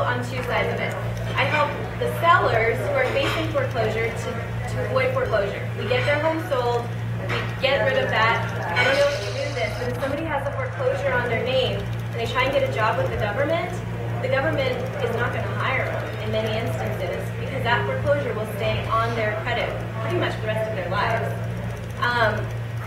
on two sides of it. I help the sellers who are facing foreclosure to avoid foreclosure. We get their home sold, we get rid of that. I don't know if you do this, but if somebody has a foreclosure on their name and they try and get a job with the government is not going to hire them in many instances because that foreclosure will stay on their credit pretty much the rest of their lives.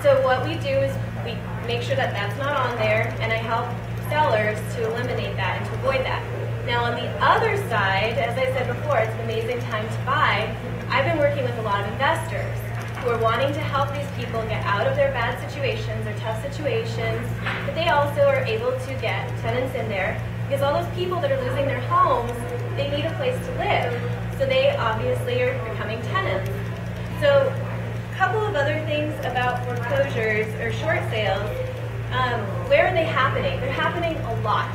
So what we do is we make sure that that's not on there, and I help sellers to eliminate that and to avoid that. Now on the other side, as I said before, it's an amazing time to buy. I've been working with a lot of investors who are wanting to help these people get out of their bad situations or tough situations, but they also are able to get tenants in there because all those people that are losing their homes, they need a place to live. So they obviously are becoming tenants. So a couple of other things about foreclosures or short sales. Where are they happening? They're happening a lot.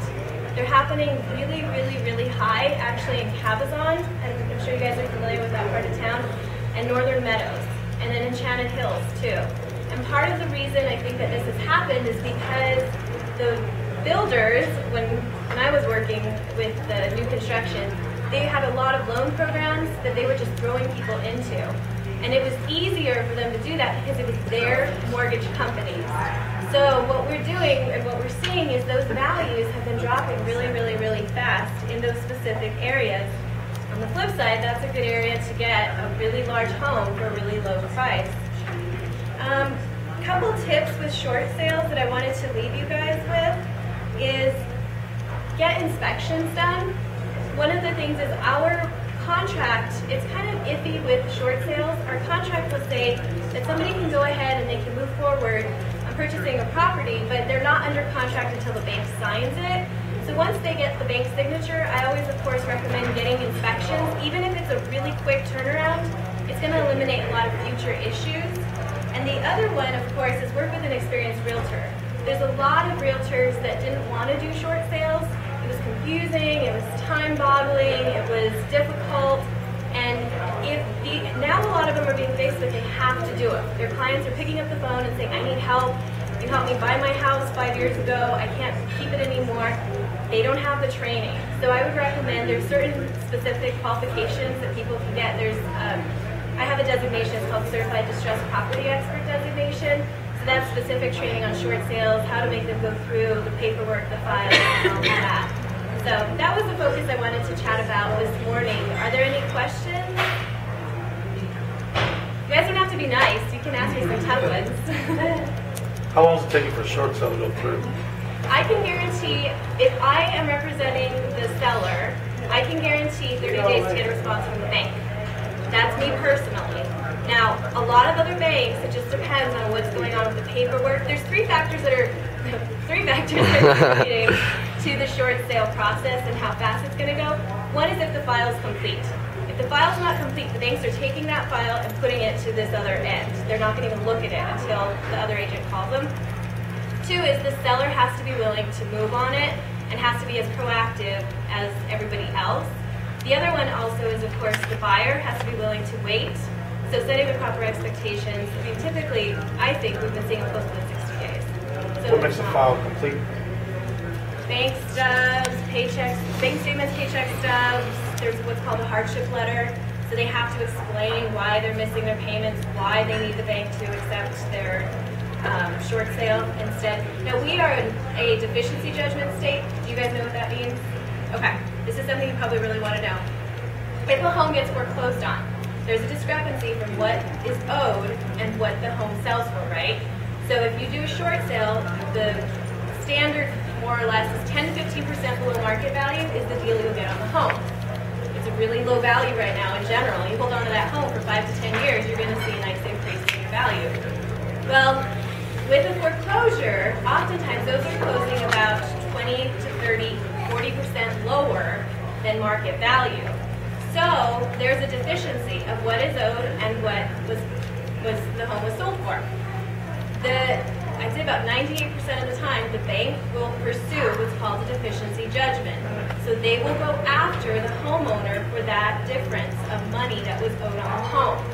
They're happening really, really, really high, actually in Cabazon, and I'm sure you guys are familiar with that part of town, and Northern Meadows, and then Enchanted Hills too. And part of the reason I think that this has happened is because the builders, when I was working with the new construction, they had a lot of loan programs that they were just throwing people into. And it was easier for them to do that because it was their mortgage companies. So what we're doing and what we're seeing is those values have been dropping really, really, really fast in those specific areas. On the flip side, that's a good area to get a really large home for a really low price. Couple tips with short sales that I wanted to leave you guys with is get inspections done. One of the things is our contract, it's kind of iffy with short sales. Our contract will say that somebody can go ahead and they can move forward on purchasing a property, but they're not under contract until the bank signs it. So once they get the bank signature, I always, of course, recommend getting inspections. Even if it's a really quick turnaround, it's going to eliminate a lot of future issues. And the other one, of course, is work with an experienced realtor. There's a lot of realtors that didn't want to do short sales. It was confusing, it was time-boggling, it was difficult, and now a lot of them are being faced with they have to do it. Their clients are picking up the phone and saying, I need help. You helped me buy my house 5 years ago. I can't keep it anymore. They don't have the training. So I would recommend there's certain specific qualifications that people can get. There's, I have a designation, it's called Certified Distressed Property Expert designation. So that's specific training on short sales, how to make them go through the paperwork, the files, and all of that. So that was the focus I wanted to chat about this morning. Are there any questions? You guys don't have to be nice. You can ask me some tough ones. How long does it take you for a short sale to go through? I can guarantee, if I am representing the seller, I can guarantee 30 days to get a response from the bank. That's me personally. Now, a lot of other banks, it just depends on what's going on with the paperwork. There's three factors that are contributing to the short sale process and how fast it's going to go. One is if the file is complete. If the file's not complete, the banks are taking that file and putting it to this other end. They're not going to even look at it until the other agent calls them. Two is the seller has to be willing to move on it and has to be as proactive as everybody else. The other one also is, of course, the buyer has to be willing to wait. So setting the proper expectations. I mean, typically, I think we've been seeing it close to 60 days. So what makes the file complete? Bank stubs, paychecks, bank statements, paycheck stubs. There's what's called a hardship letter. So they have to explain why they're missing their payments, why they need the bank to accept their short sale instead. Now, we are a deficiency judgment state. Do you guys know what that means? Okay. This is something you probably really want to know. If a home gets foreclosed on, there's a discrepancy from what is owed and what the home sells for, right? So if you do a short sale, the standard, more or less, is 10 to 15% below market value is the deal you'll get on the home. It's a really low value right now in general. You hold on to that home for 5 to 10 years, you're going to see a nice increase in your value. Well, with a foreclosure, oftentimes those are closing about 20 to 30, 40% lower than market value. So there's a deficiency of what is owed and what was the home was sold for. I'd say about 98% of the time, the bank will pursue what's called a deficiency judgment. So they will go after the homeowner for that difference of money that was owed on the home.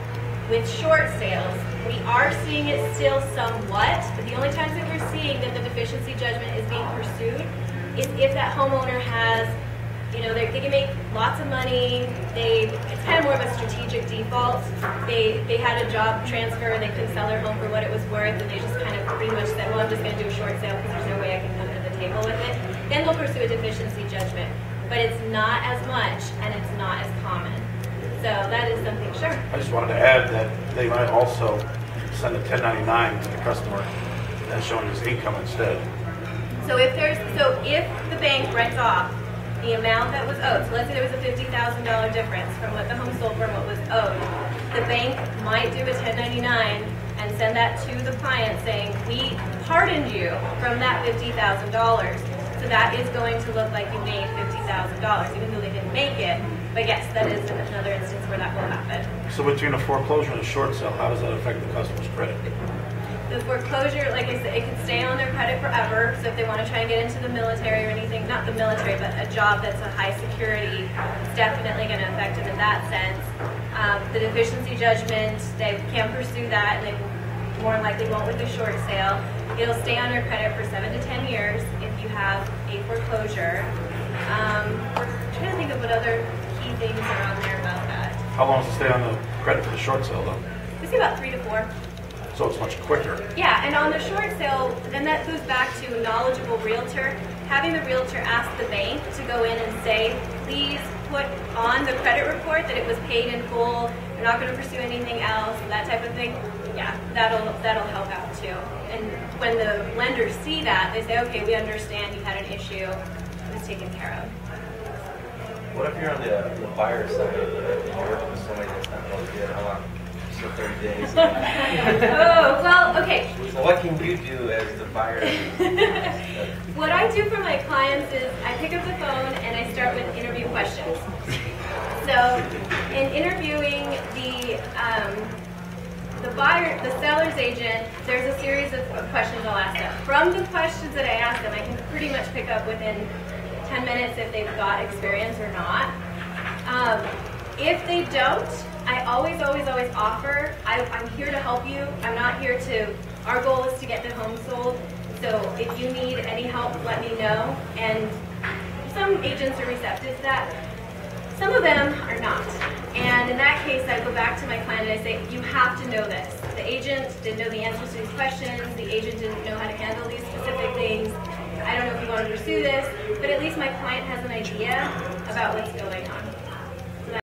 With short sales, we are seeing it still somewhat, but the only times that we're seeing that the deficiency judgment is being pursued is if that homeowner has You know, they can make lots of money. It's kind of more of a strategic default. They had a job transfer and they couldn't sell their home for what it was worth, and they just kind of pretty much said, well, I'm just going to do a short sale because there's no way I can come to the table with it. Then they'll pursue a deficiency judgment. But it's not as much, and it's not as common. So that is something, sure. I just wanted to add that they might also send a 1099 to the customer that's showing his income instead. So if the bank writes off the amount that was owed, so let's say there was a $50,000 difference from what the home sold for and what was owed, the bank might do a 1099 and send that to the client saying, we pardoned you from that $50,000. So that is going to look like you made $50,000, even though they didn't make it. But yes, that is another instance where that will happen. So between a foreclosure and a short sale, how does that affect the customer's credit? The foreclosure, like I said, it could stay on their credit forever. So if they want to try and get into the military or anything, not the military, but a job that's a high security, it's definitely going to affect them in that sense. The deficiency judgment, they can pursue that, and they more than likely won't with the short sale. It'll stay on your credit for 7 to 10 years if you have a foreclosure. We're trying to think of what other key things are on there about that. How long does it stay on the credit for the short sale, though? We see about 3 to 4. So it's much quicker. Yeah, and on the short sale, then that goes back to a knowledgeable realtor. Having the realtor ask the bank to go in and say, please put on the credit report that it was paid in full, you're not going to pursue anything else, that type of thing. Yeah, that'll help out too. And when the lenders see that, they say, okay, we understand you had an issue, it's taken care of. What if you're on the buyer side and you're working with somebody that's not really good? How long? So 30 days. Oh, well, okay. So what can you do as the buyer? What I do for my clients is I pick up the phone and I start with interview questions. So in interviewing the seller's agent, there's a series of questions I'll ask them. From the questions that I ask them, I can pretty much pick up within 10 minutes if they've got experience or not. If they don't, I always offer, I'm here to help you. I'm not here to, our goal is to get the home sold. So if you need any help, let me know. And some agents are receptive to that. Some of them are not. And in that case, I go back to my client and I say, you have to know this. The agent didn't know the answers to these questions. The agent didn't know how to handle these specific things. I don't know if you want to pursue this, but at least my client has an idea about what's going on.